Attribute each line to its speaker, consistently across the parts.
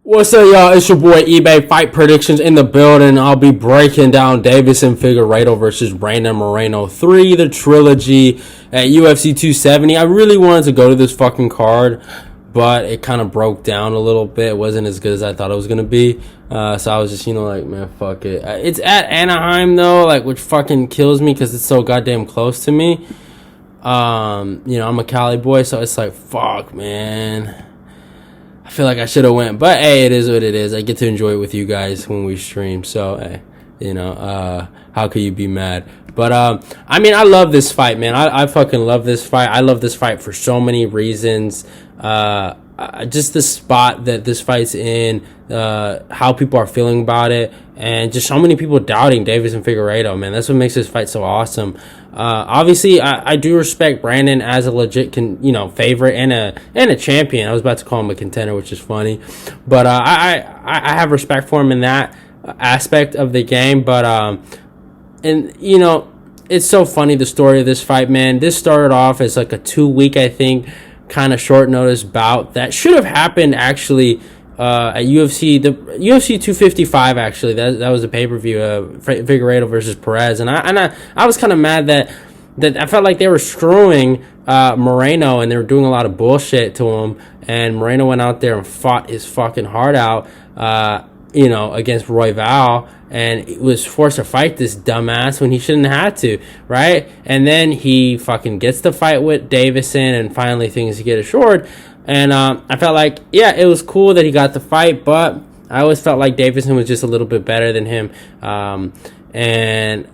Speaker 1: What's up, y'all? It's your boy eBay Fight Predictions in the building. I'll be breaking down Deiveson Figueiredo versus Brandon Moreno 3, the trilogy at UFC 270. I really wanted to go to this fucking card, but it kind of broke down a little bit. It wasn't as good as I thought it was going to be. So I was just, like, man, fuck it. It's at Anaheim, though, like, which fucking kills me because it's so goddamn close to me. I'm a Cali boy, so it's like, fuck, man. I feel like I should have went, but hey, it is what it is. I get to enjoy it with you guys when we stream, so hey, how could you be mad? But I love this fight, man. I fucking love this fight. I love this fight for so many reasons. Just the spot that this fight's in, how people are feeling about it, and just so many people doubting Deiveson Figueiredo, man. That's what makes this fight so awesome. Obviously, I do respect Brandon as a legit, favorite and a champion. I was about to call him a contender, which is funny, but I have respect for him in that aspect of the game. But it's so funny, the story of this fight, man. This started off as like a 2-week, I think, kind of short notice bout that should have happened actually at UFC 255. Actually, that was a pay-per-view, Figueiredo versus Perez, and I was kind of mad that I felt like they were screwing Moreno, and they were doing a lot of bullshit to him, and Moreno went out there and fought his fucking heart out against Royval, and was forced to fight this dumbass when he shouldn't have had to, right? And then he fucking gets the fight with Deiveson, and finally things get assured. And I felt like, yeah, it was cool that he got the fight, but I always felt like Deiveson was just a little bit better than him. And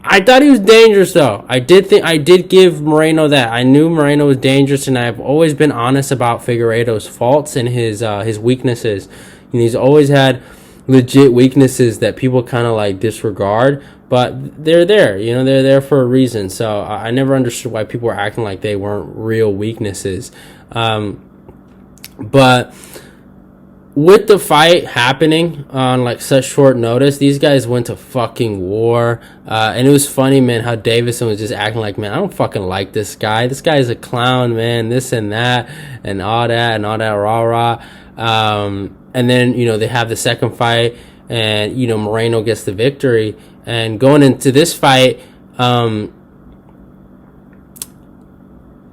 Speaker 1: I thought he was dangerous, though. I did give Moreno that. I knew Moreno was dangerous, and I've always been honest about Figueiredo's faults and his weaknesses. He's always had legit weaknesses that people kind of like disregard, but they're there. They're there for a reason. So I never understood why people were acting like they weren't real weaknesses. But with the fight happening on like such short notice, these guys went to fucking war. And it was funny, man, how Deiveson was just acting like, man, I don't fucking like this guy. This guy's a clown, man. This and that and all that rah-rah. And then, they have the second fight, and, Moreno gets the victory. And going into this fight,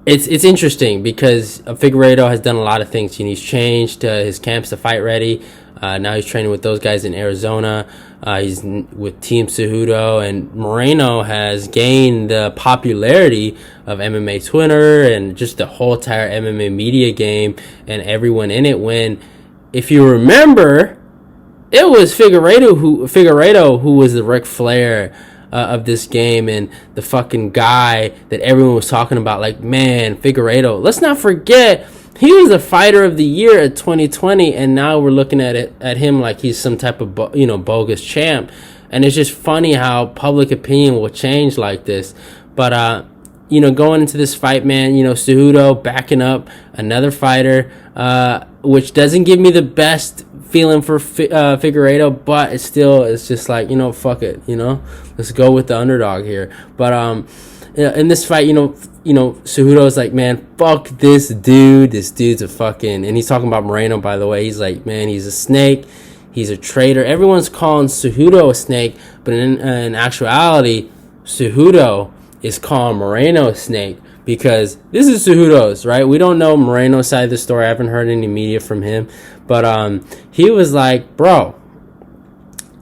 Speaker 1: it's interesting because Figueiredo has done a lot of things. He's changed his camps to fight ready. Now he's training with those guys in Arizona. He's with Team Cejudo, and Moreno has gained the popularity of MMA Twitter and just the whole entire MMA media game and everyone in it. When, if you remember, it was Figueiredo who was the Ric Flair of this game, and the fucking guy that everyone was talking about. Like, man, Figueiredo. Let's not forget, he was the fighter of the year at 2020, and now we're looking at him like he's some type of bogus champ. And it's just funny how public opinion will change like this. But going into this fight, man, Cejudo backing up another fighter, which doesn't give me the best feeling for Figueiredo, but it's just like, fuck it, let's go with the underdog here. But in this fight, Cejudo's like, man, fuck this dude. This dude's a fucking, and he's talking about Moreno, by the way. He's like, man, he's a snake. He's a traitor. Everyone's calling Cejudo a snake, but in actuality, Cejudo is calling Moreno a snake, because this is Cejudo's, right? We don't know Moreno's side of the story. I haven't heard any media from him, but he was like, bro,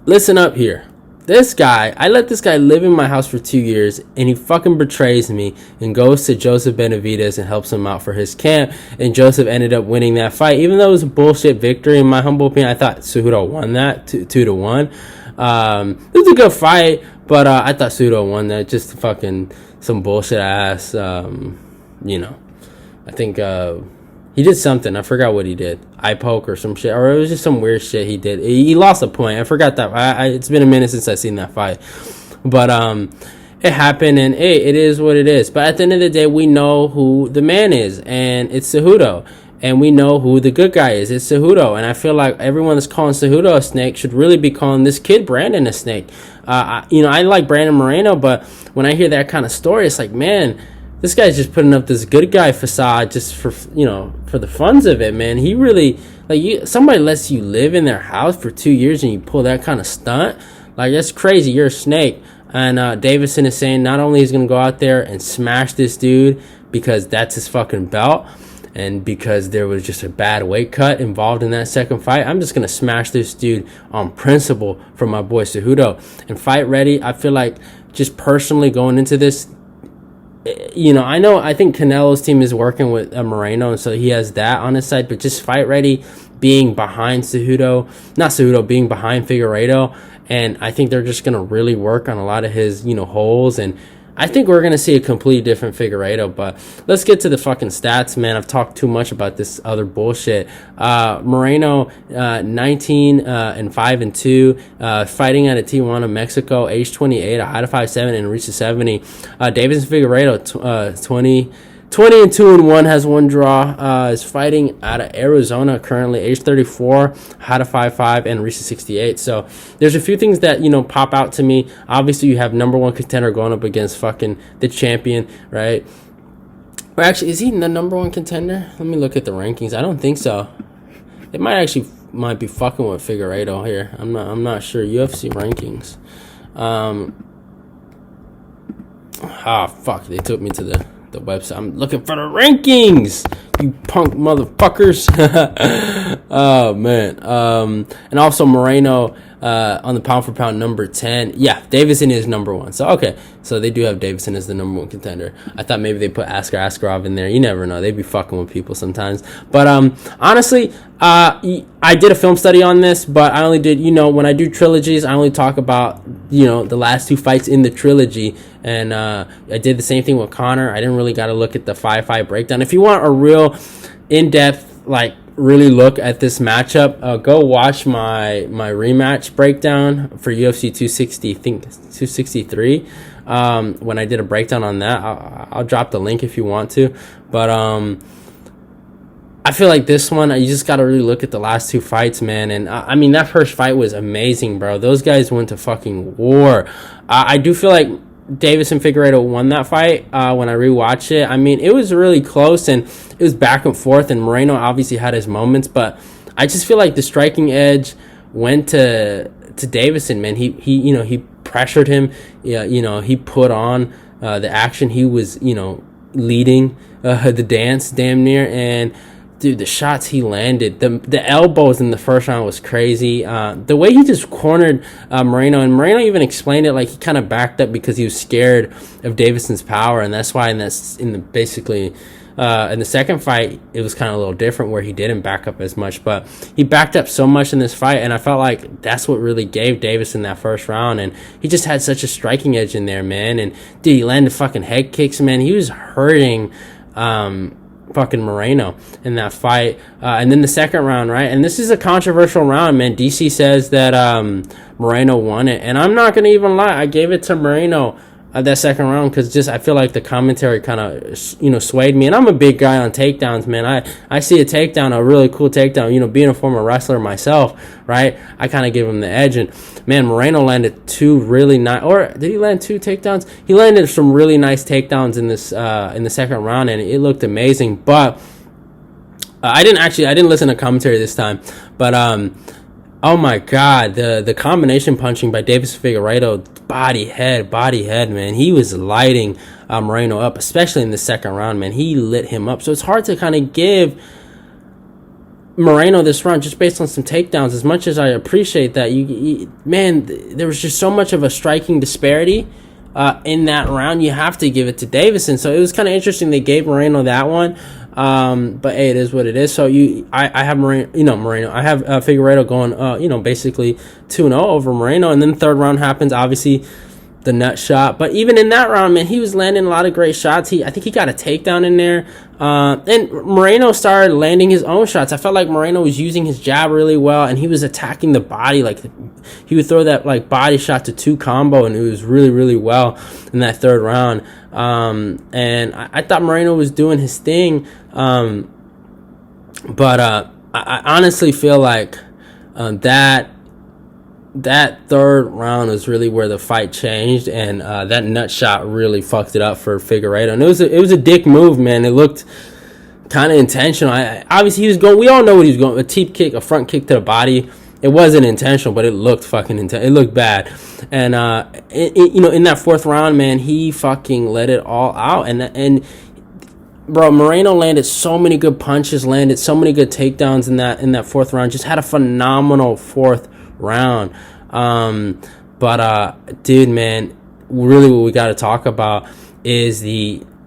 Speaker 1: listen up here. I let this guy live in my house for 2 years, and he fucking betrays me and goes to Joseph Benavidez and helps him out for his camp, and Joseph ended up winning that fight. Even though it was a bullshit victory, in my humble opinion, I thought Cejudo won that 2-1. It was a good fight, but I thought Cejudo won that. Just fucking some bullshit ass, I think he did something. I forgot what he did. Eye poke or some shit. Or it was just some weird shit he did. He lost a point. I forgot that. It's been a minute since I've seen that fight. But it happened, and it is what it is. But at the end of the day, we know who the man is, and it's Cejudo. And we know who the good guy is. It's Cejudo. And I feel like everyone that's calling Cejudo a snake should really be calling this kid Brandon a snake. I like Brandon Moreno, but when I hear that kind of story, it's like, man, this guy's just putting up this good guy facade just for, for the funds of it, man. He really, like, somebody lets you live in their house for 2 years and you pull that kind of stunt. Like, that's crazy. You're a snake. And Deiveson is saying not only he's going to go out there and smash this dude because that's his fucking belt, and because there was just a bad weight cut involved in that second fight, I'm just going to smash this dude on principle for my boy Cejudo. And Fight Ready, I feel like, just personally going into this, I think Canelo's team is working with Moreno, and so he has that on his side, but just Fight Ready being behind being behind Figueiredo, and I think they're just going to really work on a lot of his, holes, and I think we're going to see a completely different Figueiredo. But let's get to the fucking stats, man. I've talked too much about this other bullshit. Moreno, 19-5-2, fighting out of Tijuana, Mexico, age 28, a height of 5'7", and reaches 70. Deiveson Figueiredo, 20-2-1, has one draw. Is fighting out of Arizona currently, age 34, height of 5'5", and reaches 68. So there's a few things that pop out to me. Obviously, you have number one contender going up against fucking the champion, right? Or actually, is he the number one contender? Let me look at the rankings. I don't think so. It might be fucking with Figueiredo here. I'm not sure. UFC rankings. Fuck! They took me to the website. I'm looking for the rankings, you punk motherfuckers. Oh man. And also Moreno on the pound for pound, number 10. Yeah, Deiveson is number 1. So okay, so they do have Deiveson as the number 1 contender. I thought maybe they put Askarov in there. You never know, they be fucking with people sometimes. But honestly, I did a film study on this, but I only did, when I do trilogies, I only talk about, the last 2 fights in the trilogy. And I did the same thing with Conor. I didn't really got to look at the 5-5 breakdown. If you want a real in-depth, really look at this matchup, go watch my rematch breakdown for UFC 260, I think 263. When I did a breakdown on that, I'll drop the link if you want to. But I feel like this one, you just got to really look at the last 2 fights, man. And I mean, that first fight was amazing, bro. Those guys went to fucking war. I do feel like Deiveson Figueiredo won that fight when I rewatched it. I mean, it was really close and it was back and forth, and Moreno obviously had his moments, but I just feel like the striking edge went to Deiveson, man. He pressured him. Yeah, he put on the action. He was, leading the dance damn near, and dude, the shots he landed, the elbows in the first round was crazy. The way he just cornered Moreno, and Moreno even explained it like he kind of backed up because he was scared of Deiveson's power, and that's why in the second fight it was kind of a little different where he didn't back up as much, but he backed up so much in this fight, and I felt like that's what really gave Deiveson that first round, and he just had such a striking edge in there, man. And dude, he landed fucking head kicks, man. He was hurting fucking Moreno in that fight. And then the second round, right? And this is a controversial round, man. DC says that Moreno won it, and I'm not gonna even lie, I gave it to Moreno that second round because just I feel like the commentary kind of swayed me, and I'm a big guy on takedowns, man. I see a takedown, a really cool takedown, being a former wrestler myself, right? I kind of give him the edge, and man, Moreno landed 2 really nice, or did he land 2 takedowns? He landed some really nice takedowns in this in the second round, and it looked amazing. But I didn't listen to commentary this time, but oh my god, the combination punching by Deiveson Figueiredo, body head, man. He was lighting Moreno up, especially in the second round, man. He lit him up. So it's hard to kind of give Moreno this round just based on some takedowns. As much as I appreciate that, man, there was just so much of a striking disparity in that round. You have to give it to Deiveson. So it was kind of interesting they gave Moreno that one. But hey, it is what it is. So I have Moreno. I have Figueiredo going, basically 2-0 over Moreno, and then third round happens. Obviously, the nut shot. But even in that round, man, he was landing a lot of great shots. I think he got a takedown in there. And Moreno started landing his own shots. I felt like Moreno was using his jab really well, and he was attacking the body. He would throw that body shot to 2 combo, and it was really, really well in that third round. And I thought Moreno was doing his thing. But I honestly feel like that that third round was really where the fight changed, and that nut shot really fucked it up for Figueiredo. And it was a dick move, man. It looked kind of intentional. Obviously, he was going. We all know what he was going. A teep kick, a front kick to the body. It wasn't intentional, but it looked fucking intense. It looked bad, and in that fourth round, man, he fucking let it all out, and bro, Moreno landed so many good punches, landed so many good takedowns in that fourth round. Just had a phenomenal fourth round. Dude, man, really what we got to talk about is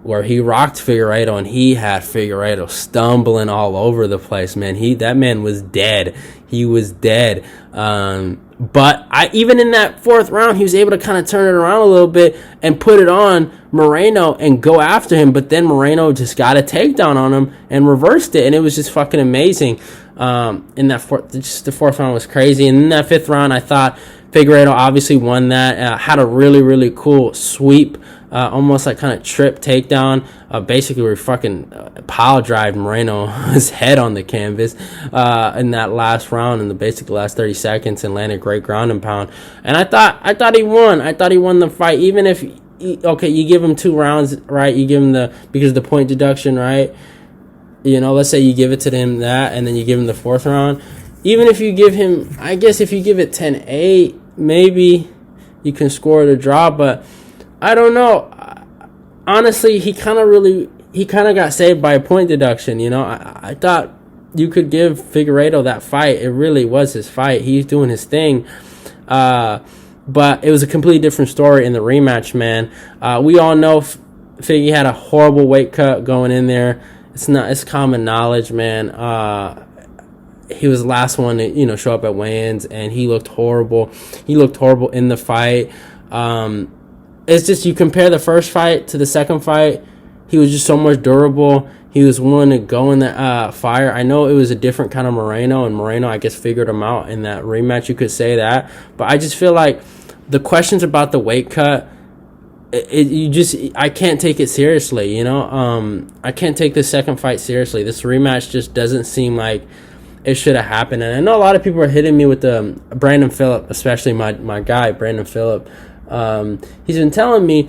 Speaker 1: where he rocked Figueiredo, and he had Figueiredo stumbling all over the place, man. That man was dead. He was dead. But even in that fourth round, he was able to kind of turn it around a little bit and put it on Moreno and go after him. But then Moreno just got a takedown on him and reversed it, and it was just fucking amazing. In that the fourth round was crazy. And in that fifth round, I thought Figueiredo obviously won that. Had a really, really cool sweep. Almost like kind of trip takedown. Basically, we fucking pile drive Moreno's head on the canvas in that last round, in the last 30 seconds, and landed great ground and pound. And I thought he won. I thought he won the fight, even if you give him 2 rounds, right? You give him because of the point deduction, right? Let's say you give it to him that, and then you give him the fourth round. Even if you give him, I guess if you give it 10-8, maybe you can score the draw, but I don't know. Honestly, he kind of got saved by a point deduction. I thought you could give Figueiredo that fight. It really was his fight. He's doing his thing. But it was a completely different story in the rematch, man. We all know Figgy had a horrible weight cut going in there. It's common knowledge, man. He was the last one to show up at weigh-ins, and he looked horrible. He looked horrible in the fight. It's just, you compare the first fight to the second fight, he was just so much durable. He was willing to go in the fire. I know it was a different kind of Moreno, and Moreno, I guess, figured him out in that rematch. You could say that. But I just feel like the questions about the weight cut, I can't take it seriously, I can't take this second fight seriously. This rematch just doesn't seem like it should have happened. And I know a lot of people are hitting me with the Brandon Phillip, especially my guy, Brandon Phillip. He's been telling me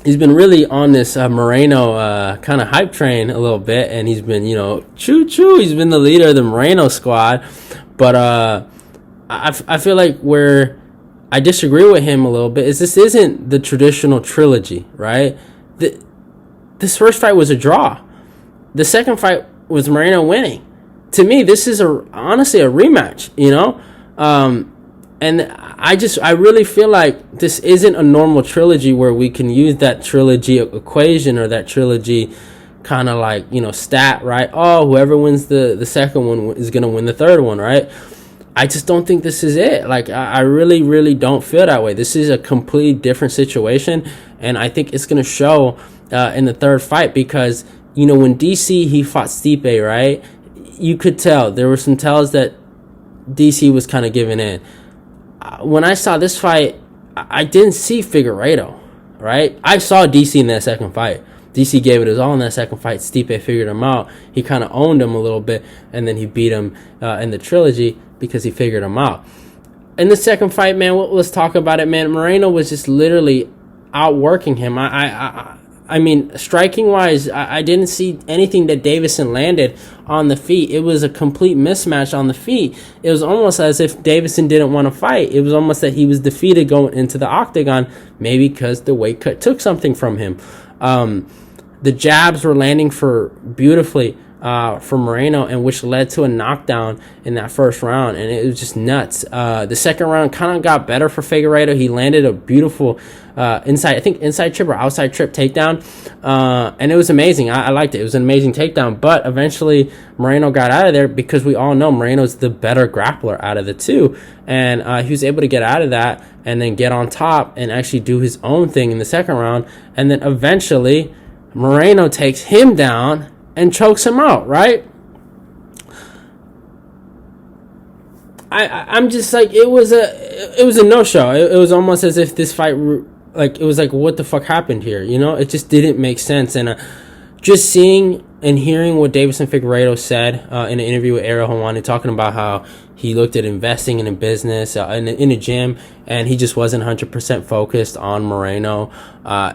Speaker 1: he's been really on this Moreno kind of hype train a little bit, and he's been, he's been the leader of the Moreno squad. But I feel like where I disagree with him a little bit is this isn't the traditional trilogy, right? This first fight was a draw. The second fight was Moreno winning. To me, this is honestly a rematch, and I really feel like this isn't a normal trilogy where we can use that trilogy equation or that trilogy kind of like, stat, right? Oh, whoever wins the second one is going to win the third one, right? I just don't think this is it. Like, I really, really don't feel that way. This is a completely different situation, and I think it's going to show in the third fight because, when DC, he fought Stipe, right? You could tell. There were some tells that DC was kind of giving in. When I saw this fight, I didn't see Figueiredo, right? I saw DC in that second fight. DC gave it his all in that second fight. Stipe figured him out. He kind of owned him a little bit, and then he beat him in the trilogy because he figured him out. In the second fight, man, let's talk about it, man. Moreno was just literally outworking him. I mean, striking-wise, I didn't see anything that Deiveson landed on the feet. It was a complete mismatch on the feet. It was almost as if Deiveson didn't want to fight. It was almost that he was defeated going into the octagon, maybe because the weight cut took something from him. The jabs were landing beautifully for Moreno, and which led to a knockdown in that first round, and it was just nuts. The second round kind of got better for Figueiredo. He landed a beautiful inside trip or outside trip takedown, and it was amazing. I liked it. It was an amazing takedown, but eventually Moreno got out of there because we all know Moreno's the better grappler out of the two, and he was able to get out of that and then get on top and actually do his own thing in the second round, and then eventually Moreno takes him down and chokes him out, right? I'm just like, it was a no-show. It was almost as if this fight, like, it was like, what the fuck happened here? It just didn't make sense. And just seeing and hearing what Deiveson Figueiredo said in an interview with Ariel Helwani, talking about how he looked at investing in a business, in a gym, and he just wasn't 100% focused on Moreno.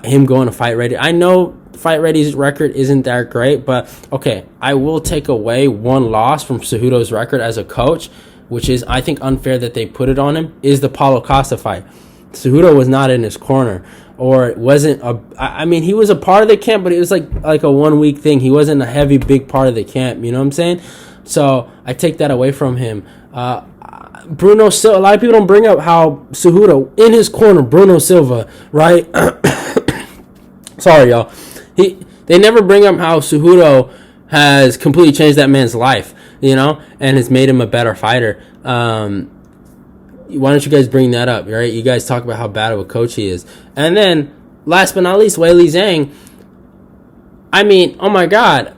Speaker 1: Him going to Fight Ready. I know Fight Ready's record isn't that great, but okay, I will take away one loss from Cejudo's record as a coach, which is, I think, unfair that they put it on him, is the Paulo Costa fight. Cejudo was not in his corner, or it wasn't I mean, he was a part of the camp, but it was like a 1 week thing. He wasn't a heavy, big part of the camp. You know what I'm saying? So I take that away from him. Bruno Silva. A lot of people don't bring up how Cejudo in his corner, Bruno Silva, right? Sorry, y'all. They never bring up how Cejudo has completely changed that man's life, you know, and has made him a better fighter. Why don't you guys bring that up, right? You guys talk about how bad of a coach he is. And then, last but not least, Weili Zhang. I mean, oh my God.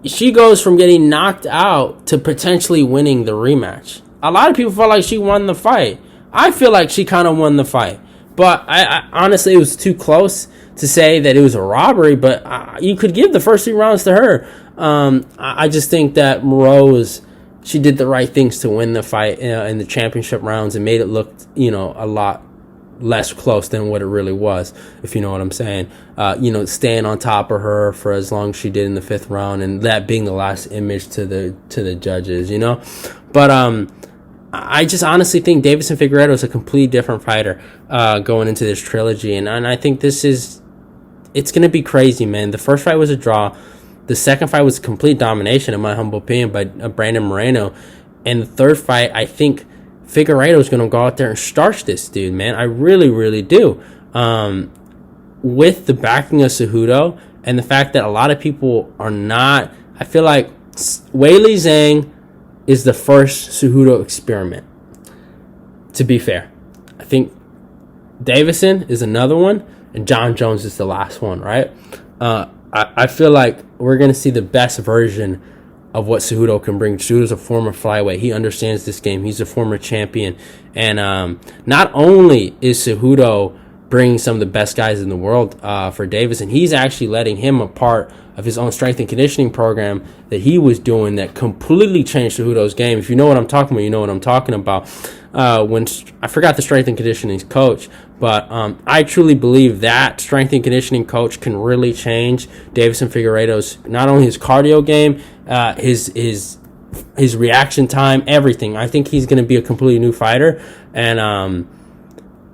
Speaker 1: She goes from getting knocked out to potentially winning the rematch. A lot of people felt like she won the fight. I feel like she kind of won the fight. But I honestly, it was too close to say that it was a robbery. But you could give the first 3 rounds to her. I just think that Rose, she did the right things to win the fight in the championship rounds and made it look, a lot less close than what it really was, if you know what I'm saying. Staying on top of her for as long as she did in the 5th round, and that being the last image to the judges, But I just honestly think Deiveson Figueiredo is a completely different fighter going into this trilogy, and I think it's going to be crazy, man. The first fight was a draw. The second fight was complete domination, in my humble opinion, by Brandon Moreno. And the third fight, I think Figueiredo is going to go out there and starch this dude, man. I really, really do. With the backing of Cejudo and the fact that a lot of people are not... I feel like Weili Zhang is the first Cejudo experiment, to be fair. I think Deiveson is another one, and John Jones is the last one, right? I feel like we're going to see the best version of what Cejudo can bring. Cejudo's a former flyweight. He understands this game. He's a former champion. And not only is Cejudo bringing some of the best guys in the world for Deiveson, he's actually letting him a part of his own strength and conditioning program that he was doing that completely changed Cejudo's game. If you know what I'm talking about, you know what I'm talking about. When I forgot the strength and conditioning coach, but I truly believe that strength and conditioning coach can really change Deiveson Figueiredo's, not only his cardio game, his reaction time, everything. I think he's going to be a completely new fighter, and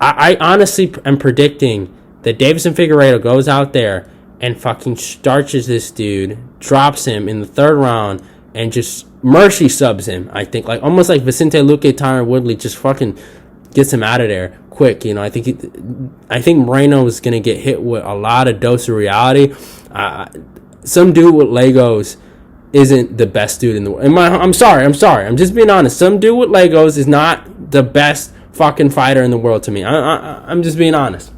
Speaker 1: I honestly am predicting that Deiveson Figueiredo goes out there and fucking starches this dude, drops him in the 3rd round, and just mercy subs him. I think, like almost like Vicente Luque, Tyron Woodley, just fucking gets him out of there quick. I think Moreno is gonna get hit with a lot of dose of reality. Some dude with Legos isn't the best dude in the world. I'm sorry. I'm just being honest. Some dude with Legos is not the best fucking fighter in the world to me. I'm just being honest.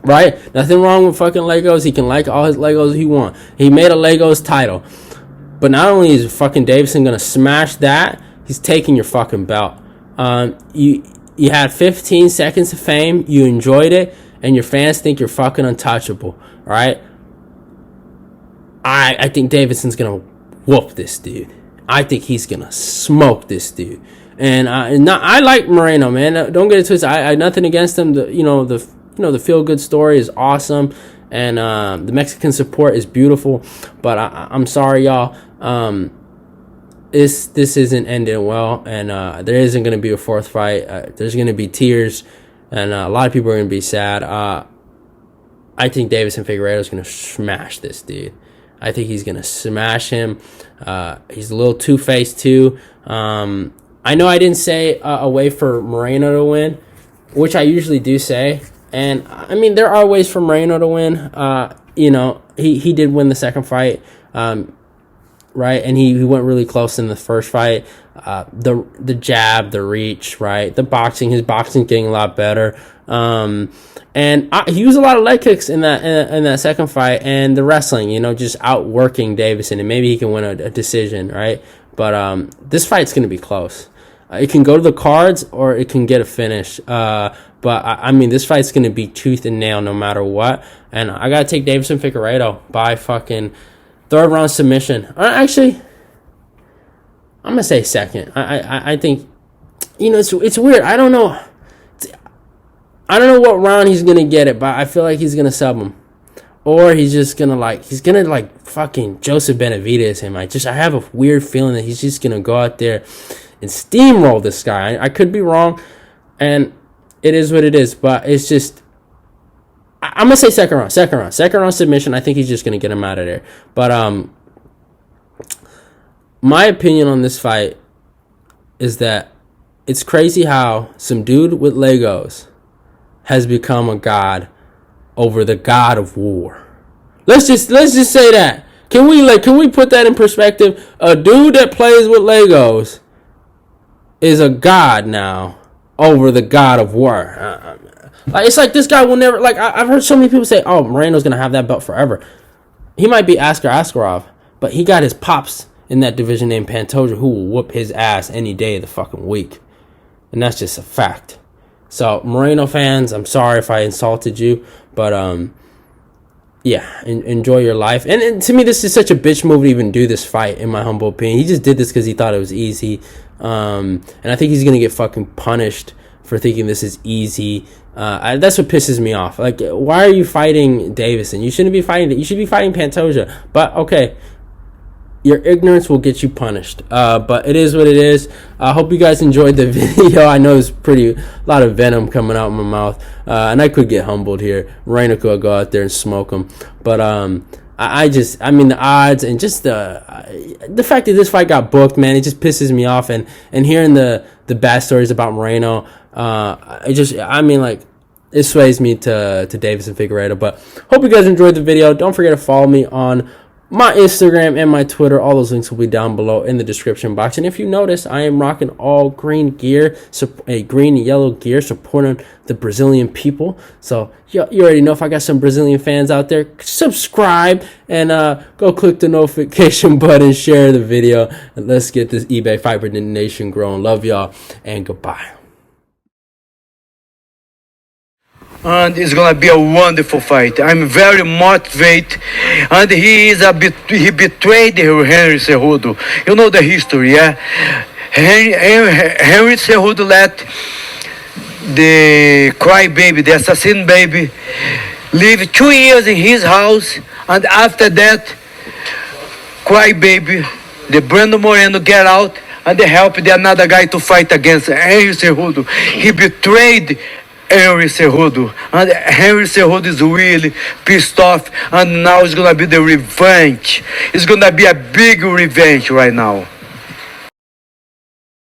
Speaker 1: Right? Nothing wrong with fucking Legos. He can like all his Legos he wants. He made a Legos title. But not only is fucking Deiveson going to smash that, he's taking your fucking belt. You had 15 seconds of fame. You enjoyed it. And your fans think you're fucking untouchable. Right? I think Davidson's going to whoop this dude. I think he's going to smoke this dude. And I like Moreno, man. Don't get it twisted. I nothing against him. The feel-good story is awesome, and the Mexican support is beautiful. But I'm sorry, y'all. This isn't ending well, and there isn't going to be a 4th fight. There's going to be tears, and a lot of people are going to be sad. I think Deiveson Figueiredo is going to smash this dude. I think he's going to smash him. He's a little two-faced, too. I know I didn't say a way for Moreno to win, which I usually do say. And, I mean, there are ways for Moreno to win. He did win the 2nd fight, right? And he went really close in the 1st fight. The jab, the reach, right? The boxing, his boxing's getting a lot better. And he used a lot of leg kicks in that 2nd fight. And the wrestling, just outworking Deiveson. And maybe he can win a decision, right? But this fight's going to be close. It can go to the cards or it can get a finish. But, I mean, this fight's going to be tooth and nail no matter what. And I got to take Deiveson Figueiredo by fucking Third round submission. Actually, I'm gonna say second. I think, it's weird. I don't know. I don't know what round he's gonna get it, but I feel like he's gonna sub him, or he's gonna fucking Joseph Benavidez him. I have a weird feeling that he's just gonna go out there and steamroll this guy. I could be wrong, and it is what it is. But it's just, I'm gonna say second round submission. I think he's just gonna get him out of there. But my opinion on this fight is that it's crazy how some dude with Legos has become a god over the god of war. Let's just say that. Can we put that in perspective? A dude that plays with Legos is a god now over the god of war. It's like this guy will never, I've heard so many people say, "Oh, Moreno's gonna have that belt forever." He might be Askar Askarov, but he got his pops in that division named Pantoja, who will whoop his ass any day of the fucking week, and that's just a fact. So, Moreno fans, I'm sorry if I insulted you, but enjoy your life. And to me, this is such a bitch move to even do this fight, in my humble opinion. He just did this because he thought it was easy, and I think he's gonna get fucking punished for thinking this is easy. That's what pisses me off. Like, why are you fighting Deiveson? You shouldn't be fighting. You should be fighting Pantoja. But okay. Your ignorance will get you punished. But it is what it is. I hope you guys enjoyed the video. I know there's a lot of venom coming out of my mouth. And I could get humbled here. Moreno could go out there and smoke him. But the odds and just the fact that this fight got booked, man, it just pisses me off. And hearing the bad stories about Moreno, it sways me to Deiveson Figueiredo. But hope you guys enjoyed the video. Don't forget to follow me on my Instagram and my Twitter. All those links will be down below in the description box. And if you notice, I am rocking all green gear, a green and yellow gear, supporting the Brazilian people. So you already know, if I got some Brazilian fans out there, subscribe and go click the notification button, share the video, and let's get this eBay Fight Nation growing. Love y'all, and goodbye.
Speaker 2: And it's gonna be a wonderful fight. I'm very motivated, and he betrayed Henry Cejudo. You know the history, yeah? Henry Cejudo let the crybaby, the assassin baby, live 2 years in his house, and after that, crybaby, the Brandon Moreno, get out and they help the another guy to fight against Henry Cejudo. He betrayed Henry Cejudo, and Henry Cejudo is really pissed off, and now it's gonna be the revenge. It's gonna be a big revenge right now.